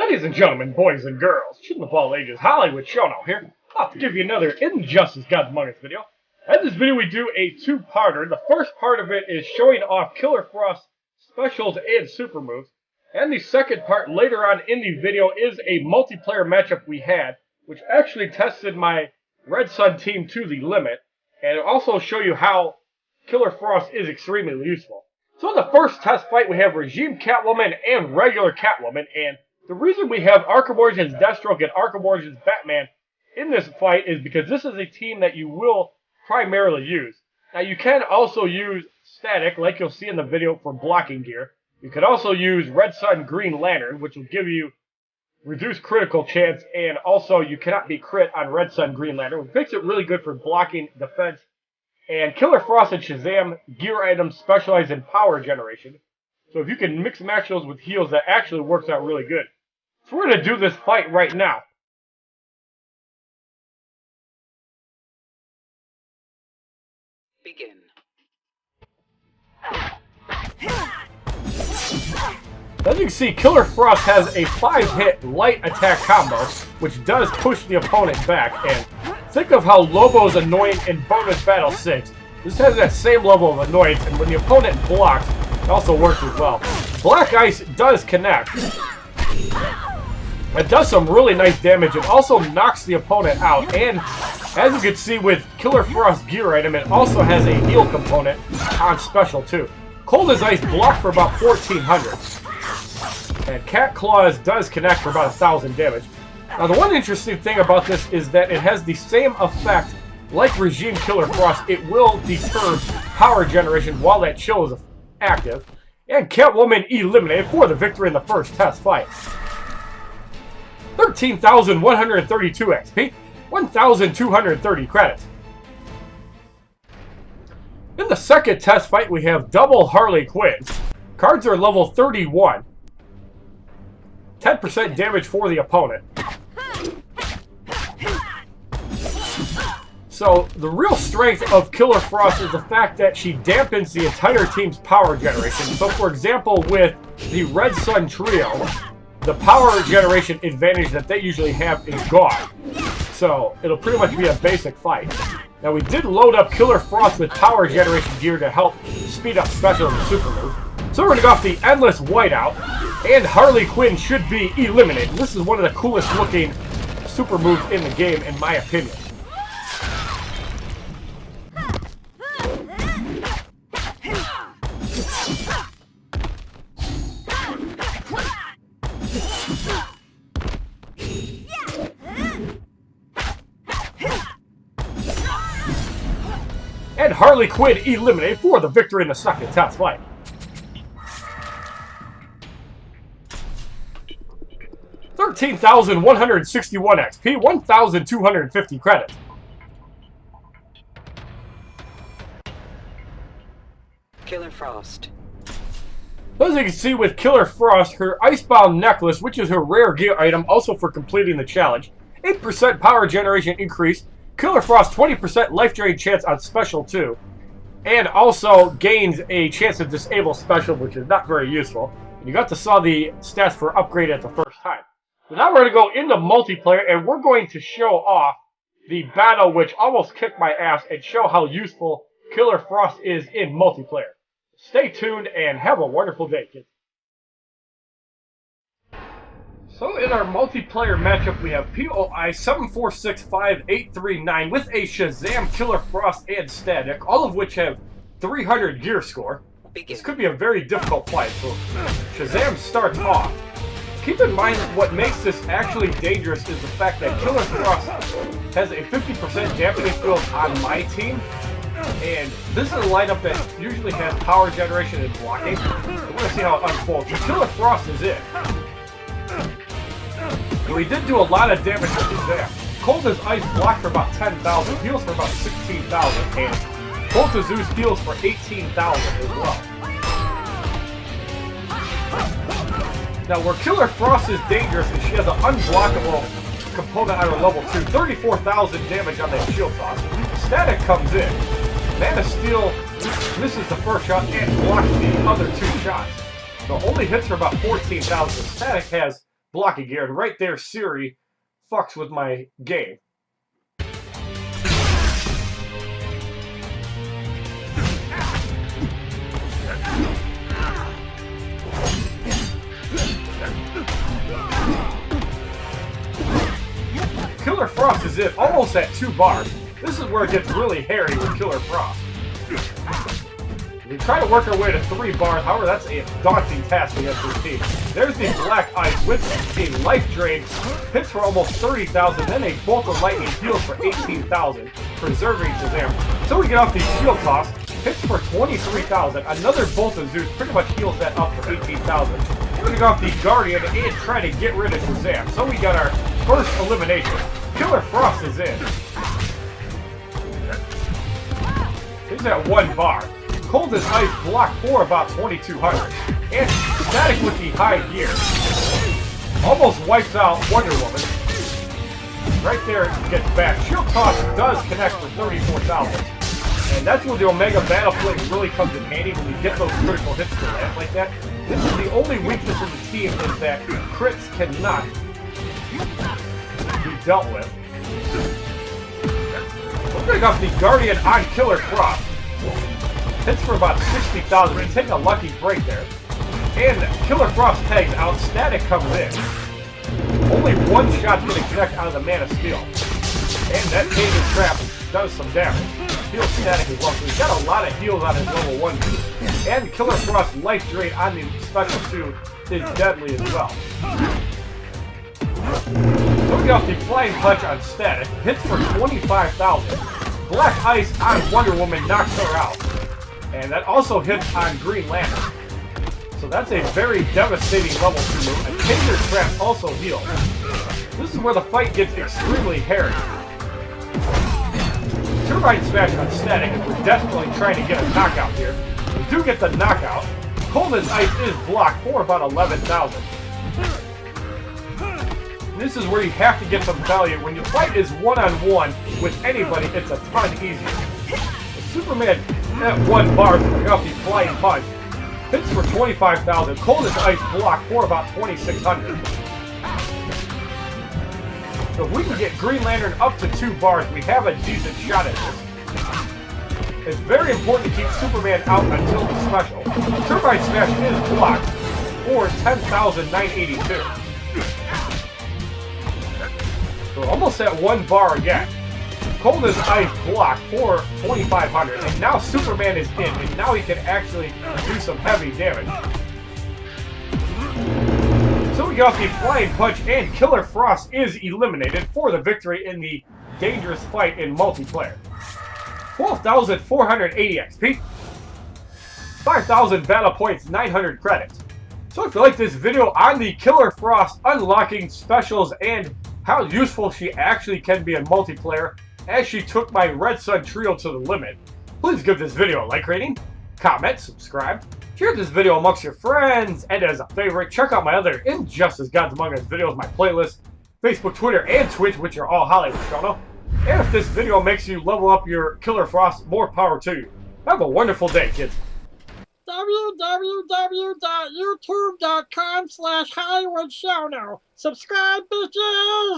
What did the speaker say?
Ladies and gentlemen, boys and girls, children of all ages, HollywoodShono here. I'll give you another Injustice God Among Us video. In this video we do a two-parter. The first part of it is showing off Killer Frost's specials and super moves. And the second part later on in the video is a multiplayer matchup we had, which actually tested my Red Sun team to the limit. And it'll also show you how Killer Frost is extremely useful. So in the first test fight we have Regime Catwoman and regular Catwoman, and the reason we have Arkham Origins Deathstroke and Arkham Origins Batman in this fight is because this is a team that you will primarily use. Now you can also use Static, like you'll see in the video, for blocking gear. You can also use Red Sun Green Lantern, which will give you reduced critical chance, and also you cannot be crit on Red Sun Green Lantern, which makes it really good for blocking, defense. And Killer Frost and Shazam gear items specialize in power generation. So if you can mix match those with heals, that actually works out really good. So we're going to do this fight right now. Begin. As you can see, Killer Frost has a 5-hit light attack combo, which does push the opponent back. And think of how Lobo's annoying in Bonus Battle 6. This has that same level of annoyance, and when the opponent blocks, it also works as well. Black Ice does connect. It does some really nice damage. It also knocks the opponent out. And as you can see with Killer Frost gear item, it also has a heal component on special too. Cold as Ice block for about 1400. And Cat Claws does connect for about 1000 damage. Now the one interesting thing about this is that it has the same effect like Regime Killer Frost. It will deter power generation while that chill is active. And Catwoman eliminated for the victory in the first test fight. 13,132 XP, 1,230 credits. In the second test fight, we have double Harley Quinns. Cards are level 31. 10% damage for the opponent. So, the real strength of Killer Frost is the fact that she dampens the entire team's power generation. So, for example, with the Red Sun Trio, the power generation advantage that they usually have is gone. So, it'll pretty much be a basic fight. Now, we did load up Killer Frost with power generation gear to help speed up special and super moves. So, we're going to go off the Endless Whiteout, and Harley Quinn should be eliminated. This is one of the coolest looking super moves in the game, in my opinion. And Harley Quinn eliminated for the victory in the second test fight. $13,161 XP, 1,250 credits. Killer Frost. As you can see with Killer Frost, her Icebound Necklace, which is her rare gear item, also for completing the challenge, 8% power generation increase. Killer Frost 20% life drain chance on special too, and also gains a chance to disable special, which is not very useful. And you got to saw the stats for upgrade at the first time. So now we're going to go into multiplayer, and we're going to show off the battle which almost kicked my ass and show how useful Killer Frost is in multiplayer. Stay tuned and have a wonderful day, kids. So in our multiplayer matchup, we have POI 7465839 with a Shazam, Killer Frost, and Static, all of which have 300 gear score. This could be a very difficult fight, so Shazam starts off. Keep in mind what makes this actually dangerous is the fact that Killer Frost has a 50% dampening field on my team, and this is a lineup that usually has power generation and blocking. So we're going to see how it unfolds. So Killer Frost is it. We did do a lot of damage with Shazam. Cold as Ice blocked for about 10,000, heals for about 16,000, and Cold as Zeus heals for 18,000 as well. Now, where Killer Frost is dangerous is she has an unblockable component on her level 2, 34,000 damage on that shield toss. Static comes in. Man of Steel misses the first shot and blocks the other two shots. So only hits for about 14,000. Static has blocking gear. And right there, Siri fucks with my game. Killer Frost is in almost at 2 bars. This is where it gets really hairy with Killer Frost. We try to work our way to 3 bars, however that's a daunting task against this team. There's the Black Ice with a life drain, hits for almost 30,000, then a Bolt of Lightning heals for 18,000, preserving Shazam. So we get off the shield toss, hits for 23,000, another Bolt of Zeus pretty much heals that up for 18,000. We're going to go off the Guardian and try to get rid of Shazam. So we got our first elimination. Killer Frost is in. He's at 1 bar. Cold as Ice block for about 2,200. And Static with the high gear. Almost wipes out Wonder Woman. Right there, gets back. Shield Toss does connect for 34,000. And that's where the Omega Battlefield really comes in handy when you get those critical hits to land like that. This is the only weakness of the team is that crits cannot be dealt with. We're going to go off the Guardian on Killer Frost. Hits for about 60,000. We take a lucky break there. And Killer Frost tags out. Static comes in. Only 1 shot's going to connect out of the Man of Steel. And that Taser Trap does some damage. Heals Static as well. So he's got a lot of heals on his level 1 boost. And Killer Frost Life Drain on the special 2 is deadly as well. Looking off the Flying Punch on Static. Hits for 25,000. Black Ice on Wonder Woman knocks her out. And that also hits on Green Lantern. So that's a very devastating level 2 move. And Taser Trap also heals. This is where the fight gets extremely hairy. Turbine Smash on Static, and we're desperately trying to get a knockout here. We do get the knockout. Cold as Ice is blocked for about 11,000. This is where you have to get some value. When your fight is one-on-one with anybody, it's a ton easier. Superman at 1 bar coming off the Flying Punch. Hits for 25,000. Cold as Ice block for about 2,600. So if we can get Green Lantern up to 2 bars, we have a decent shot at this. It's very important to keep Superman out until the special. Turbine Smash is blocked for 10,982. So we're almost at 1 bar again. Cold as Ice block for 2,500, and now Superman is in, and now he can actually do some heavy damage. So we got the Flying Punch, and Killer Frost is eliminated for the victory in the dangerous fight in multiplayer. 12,480 XP, 5,000 battle points, 900 credits. So if you like this video on the Killer Frost unlocking specials and how useful she actually can be in multiplayer, as she took my Red Sun trio to the limit, please give this video a like rating, comment, subscribe, share this video amongst your friends, and as a favorite, check out my other Injustice Gods Among Us videos, my playlist, Facebook, Twitter, and Twitch, which are all HollywoodShono. And if this video makes you level up your Killer Frost, more power to you. Have a wonderful day, kids. www.youtube.com/HollywoodShono. Subscribe, bitches!